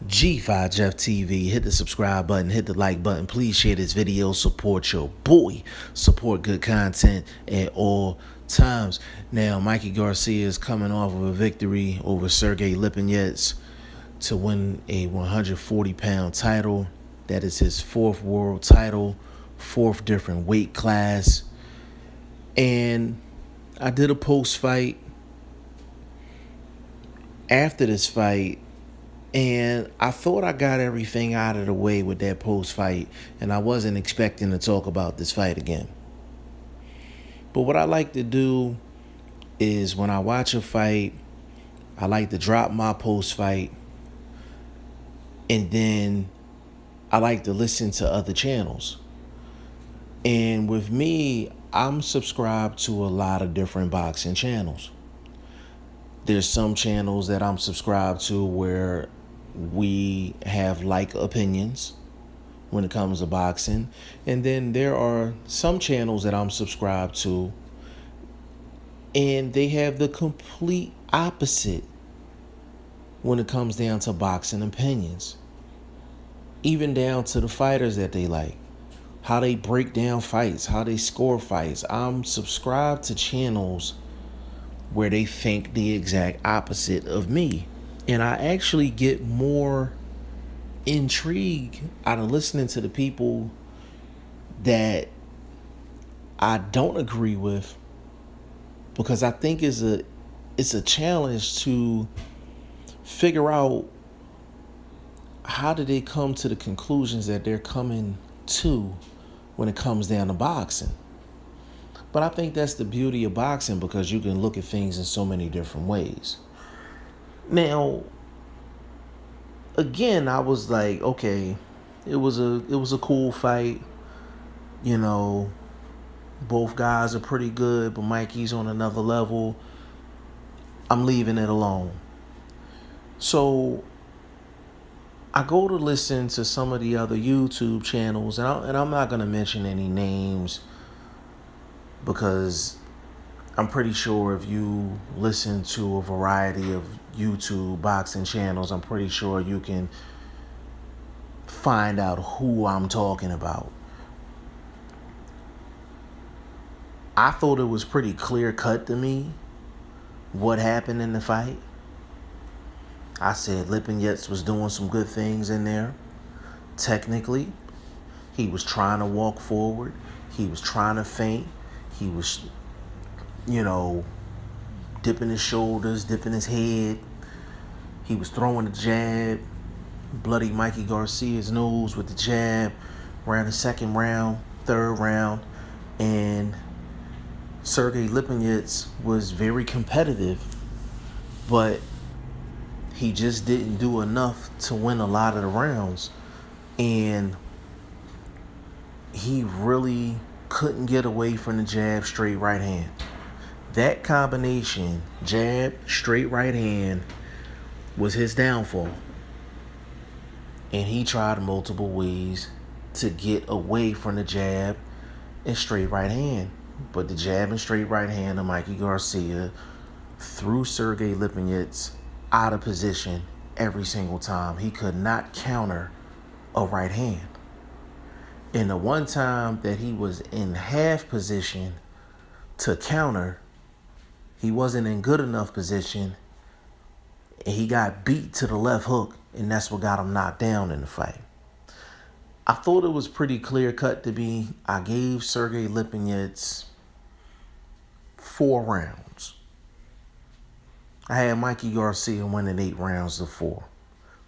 G5 Jeff TV. Hit the subscribe button, hit the like button. Please share this video. Support your boy. Support good content at all times. Now, Mikey Garcia is coming off of a victory over Sergey Lipinets to win a 140-pound title. That is his fourth world title, fourth different weight class. And I did a post-fight after this fight, and I thought I got everything out of the way with that post-fight, and I wasn't expecting to talk about this fight again. But what I like to do is when I watch a fight, I like to drop my post-fight, and then I like to listen to other channels. And with me, I'm subscribed to a lot of different boxing channels. There's some channels that I'm subscribed to where we have like opinions when it comes to boxing. And then there are some channels that I'm subscribed to, and they have the complete opposite when it comes down to boxing opinions. Even down to the fighters that they like, how they break down fights, how they score fights. I'm subscribed to channels where they think the exact opposite of me. And I actually get more intrigue out of listening to the people that I don't agree with, because I think it's a challenge to figure out how did they come to the conclusions that they're coming to when it comes down to boxing. But I think that's the beauty of boxing, because you can look at things in so many different ways. Now, again, I was like, okay, it was a cool fight. You know, both guys are pretty good, but Mikey's on another level. I'm leaving it alone. So I go to listen to some of the other YouTube channels, and I'm not going to mention any names, because I'm pretty sure if you listen to a variety of YouTube boxing channels, I'm pretty sure you can find out who I'm talking about. I thought it was pretty clear cut to me what happened in the fight. I said Lipinets was doing some good things in there. Technically, he was trying to walk forward. He was trying to feint. He was, dipping his shoulders, dipping his head. He was throwing a jab. Bloody Mikey Garcia's nose with the jab. Ran the second round, third round. And Sergey Lipinets was very competitive, but he just didn't do enough to win a lot of the rounds. And he really couldn't get away from the jab, straight right hand. That combination, jab, straight right hand, was his downfall. And he tried multiple ways to get away from the jab and straight right hand. But the jab and straight right hand of Mikey Garcia threw Sergey Lipinets out of position every single time. He could not counter a right hand. And the one time that he was in half position to counter, he wasn't in good enough position, and he got beat to the left hook, and that's what got him knocked down in the fight. I thought it was pretty clear cut to me. I gave Sergey Lipinets 4 rounds. I had Mikey Garcia winning 8 rounds to 4.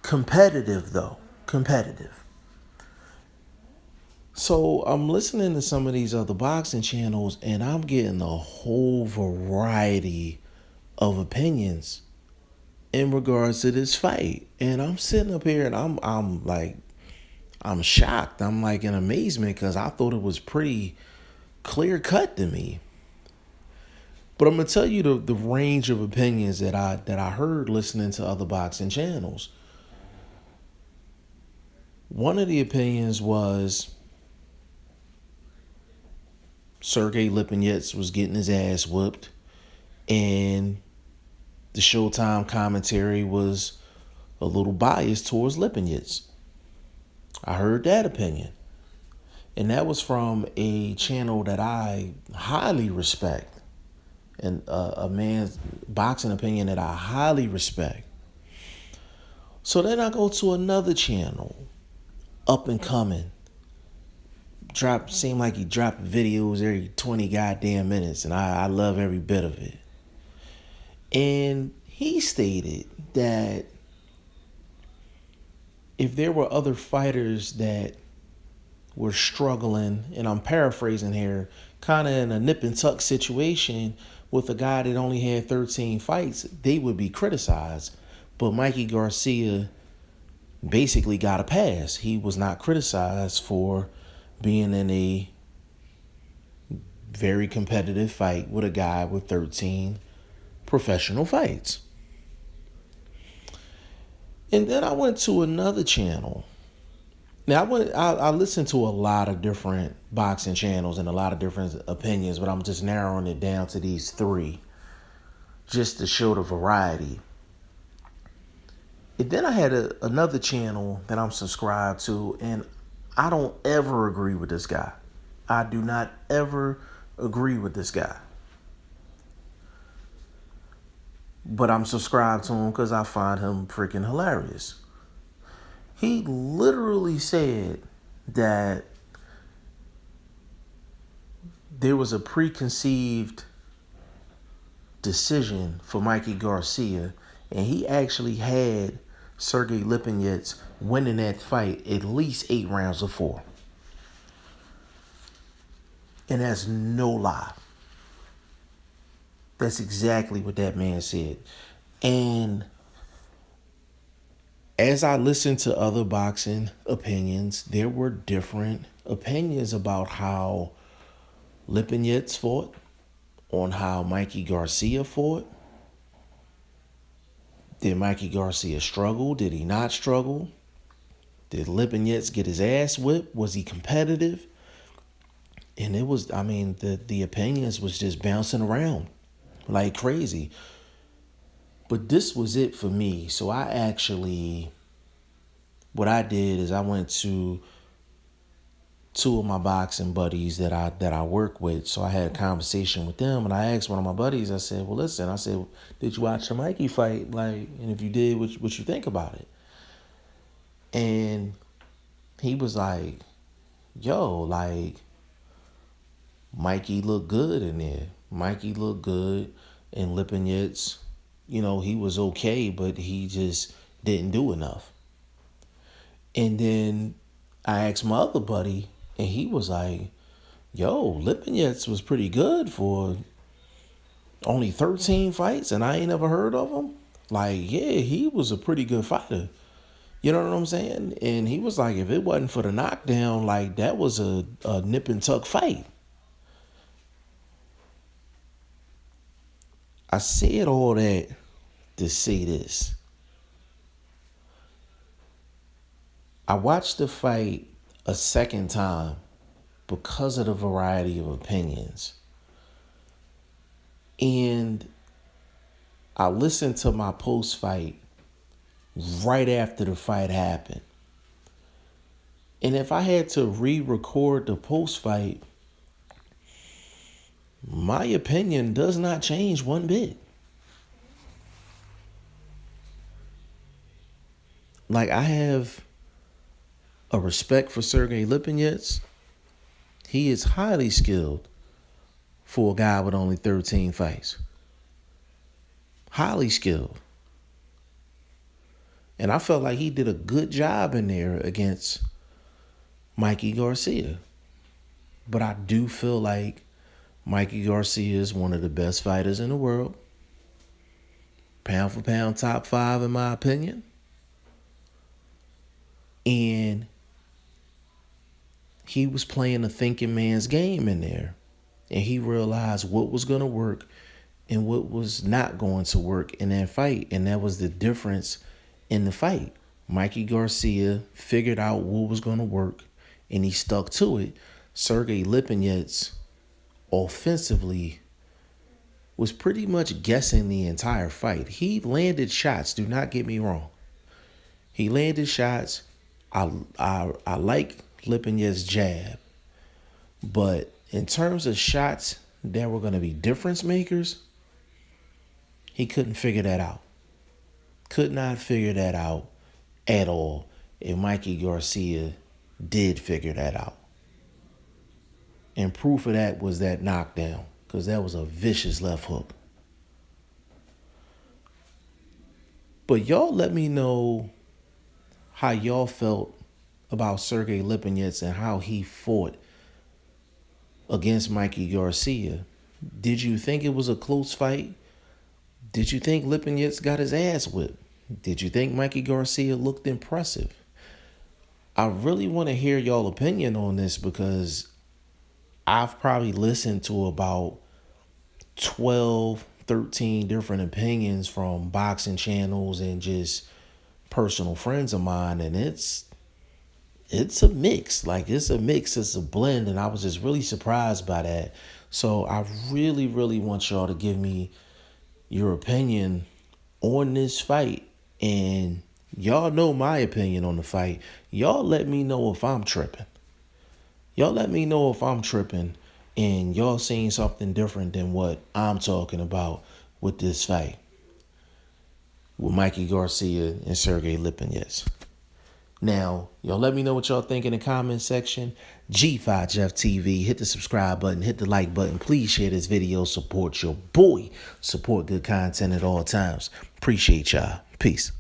Competitive, though. Competitive. So I'm listening to some of these other boxing channels, and I'm getting a whole variety of opinions in regards to this fight. And I'm sitting up here, and I'm shocked. I'm like in amazement, because I thought it was pretty clear cut to me. But I'm gonna tell you the range of opinions that I heard listening to other boxing channels. One of the opinions was Sergey Lipinets was getting his ass whooped, and the Showtime commentary was a little biased towards Lipinets. I heard that opinion. And that was from a channel that I highly respect, and a man's boxing opinion that I highly respect. So then I go to another channel, up and coming. Seemed like he dropped videos every 20 goddamn minutes, and I love every bit of it. And he stated that if there were other fighters that were struggling, and I'm paraphrasing here, kind of in a nip and tuck situation with a guy that only had 13 fights, they would be criticized. But Mikey Garcia basically got a pass. He was not criticized for being in a very competitive fight with a guy with 13 professional fights. And then I went to another channel. Now I listened to a lot of different boxing channels and a lot of different opinions, but I'm just narrowing it down to these three just to show the variety. And then I had another channel that I'm subscribed to, and I don't ever agree with this guy. I do not ever agree with this guy. But I'm subscribed to him because I find him freaking hilarious. He literally said that there was a preconceived decision for Mikey Garcia, and he actually had Sergey Lipinets winning that fight at least 8 rounds of 4. And that's no lie. That's exactly what that man said. And as I listened to other boxing opinions, there were different opinions about how Lipinets fought, on how Mikey Garcia fought. Did Mikey Garcia struggle? Did he not struggle? Did Lipinets get his ass whipped? Was he competitive? And it was, the opinions was just bouncing around like crazy. But this was it for me. So what I did is I went to 2 of my boxing buddies that I work with. So I had a conversation with them, and I asked one of my buddies, I said, well, listen, I said, did you watch the Mikey fight? And if you did, what you think about it? And he was like, yo, Mikey looked good in there. Mikey looked good, and Lipinets, he was okay, but he just didn't do enough. And then I asked my other buddy, and he was like, yo, Lipinets was pretty good for only 13 fights, and I ain't never heard of him. Yeah, he was a pretty good fighter. You know what I'm saying? And he was like, if it wasn't for the knockdown, that was a nip and tuck fight. I said all that to say this. I watched the fight a second time because of the variety of opinions. And I listened to my post-fight right after the fight happened. And if I had to re-record the post-fight, my opinion does not change one bit. I have a respect for Sergey Lipinets. He is highly skilled for a guy with only 13 fights. Highly skilled. And I felt like he did a good job in there against Mikey Garcia. But I do feel like Mikey Garcia is one of the best fighters in the world. Pound for pound, top 5 in my opinion. And he was playing a thinking man's game in there. And he realized what was going to work and what was not going to work in that fight. And that was the difference in the fight. Mikey Garcia figured out what was going to work, and he stuck to it. Sergey Lipinets offensively was pretty much guessing the entire fight. He landed shots, do not get me wrong. He landed shots. I like Lipinets' jab, but in terms of shots that were going to be difference makers, he couldn't figure that out. Could not figure that out at all. And Mikey Garcia did figure that out. And proof of that was that knockdown, because that was a vicious left hook. But y'all let me know how y'all felt about Sergey Lipinets and how he fought against Mikey Garcia. Did you think it was a close fight? Did you think Lipinets got his ass whipped? Did you think Mikey Garcia looked impressive? I really want to hear y'all opinion on this, because I've probably listened to about 12, 13 different opinions from boxing channels and just personal friends of mine, and it's a mix. Like, it's a mix, it's a blend, and I was just really surprised by that. So I really, really want y'all to give me your opinion on this fight, and y'all know my opinion on the fight. Y'all let me know if I'm tripping. Y'all let me know if I'm tripping and y'all seeing something different than what I'm talking about with this fight with Mikey Garcia and Sergey Lipinets. Now, y'all let me know what y'all think in the comment section. G5 Jeff TV. Hit the subscribe button. Hit the like button. Please share this video. Support your boy. Support good content at all times. Appreciate y'all. Peace.